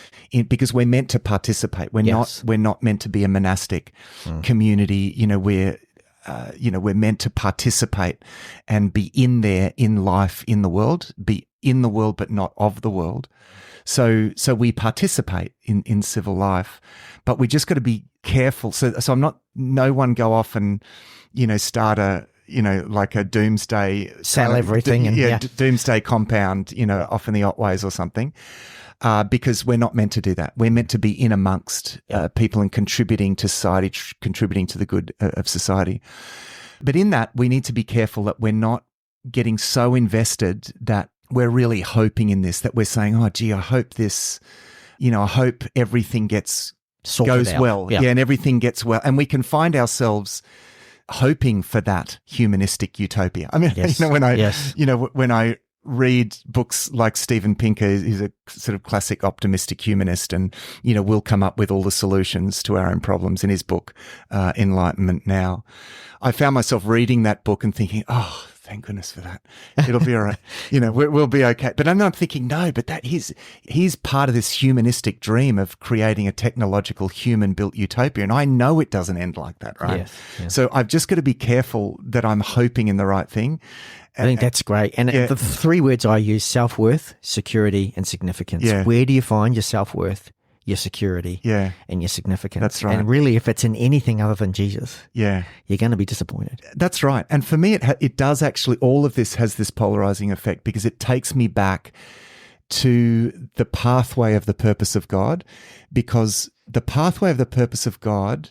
[SPEAKER 3] because we're meant to participate. We're not meant to be a monastic community. We're meant to participate and be in there, in life, in the world, be in the world, but not of the world. So we participate in civil life, but we just got to be careful. So no one go off and, start like a doomsday,
[SPEAKER 2] sell everything.
[SPEAKER 3] Doomsday compound, off in the Otways or something. Because we're not meant to do that. We're meant to be in amongst people and contributing to society, contributing to the good of society. But in that, we need to be careful that we're not getting so invested that we're really hoping in this, that we're saying, oh, gee, I hope this, I hope everything goes well. Yeah, and everything gets well. And we can find ourselves hoping for that humanistic utopia. I mean, when I read books like Steven Pinker, he's a sort of classic optimistic humanist, and, will come up with all the solutions to our own problems in his book, Enlightenment Now. I found myself reading that book and thinking, oh, thank goodness for that. It'll be all right. We'll be okay. But I'm not thinking, no, but he's part of this humanistic dream of creating a technological human-built utopia. And I know it doesn't end like that, right? Yes. So I've just got to be careful that I'm hoping in the right thing.
[SPEAKER 2] I think that's great. And the three words I use, self-worth, security, and significance. Yeah. Where do you find your self-worth, your security, and your significance?
[SPEAKER 3] That's right.
[SPEAKER 2] And really, if it's in anything other than Jesus,
[SPEAKER 3] you're
[SPEAKER 2] going to be disappointed.
[SPEAKER 3] That's right. And for me, it does actually, all of this has this polarizing effect, because it takes me back to the pathway of the purpose of God, because the pathway of the purpose of God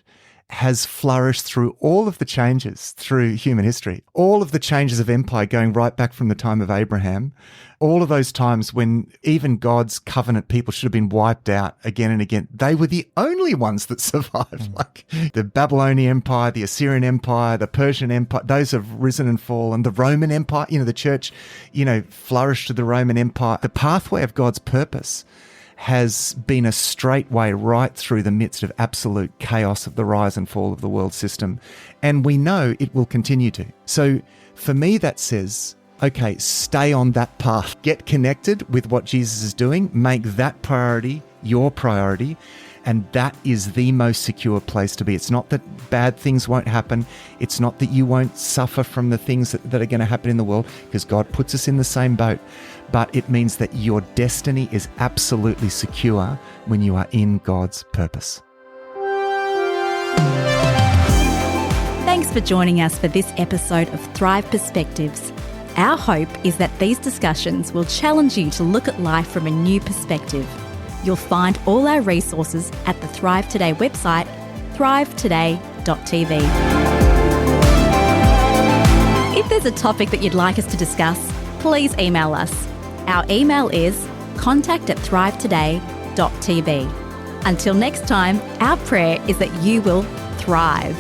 [SPEAKER 3] has flourished through all of the changes through human history, all of the changes of empire going right back from the time of Abraham, all of those times when even God's covenant people should have been wiped out again and again. They were the only ones that survived. Like the Babylonian Empire, the Assyrian Empire, the Persian Empire, those have risen and fallen. The Roman Empire, the church, flourished to the Roman Empire. The pathway of God's purpose has been a straight way right through the midst of absolute chaos of the rise and fall of the world system. And we know it will continue to. So for me, that says, okay, stay on that path. Get connected with what Jesus is doing. Make that priority your priority. And that is the most secure place to be. It's not that bad things won't happen. It's not that you won't suffer from the things that are going to happen in the world, because God puts us in the same boat. But it means that your destiny is absolutely secure when you are in God's purpose.
[SPEAKER 1] Thanks for joining us for this episode of Thrive Perspectives. Our hope is that these discussions will challenge you to look at life from a new perspective. You'll find all our resources at the Thrive Today website, thrivetoday.tv. If there's a topic that you'd like us to discuss, please email us. Our email is contact@thrivetoday.tv. Until next time, our prayer is that you will thrive.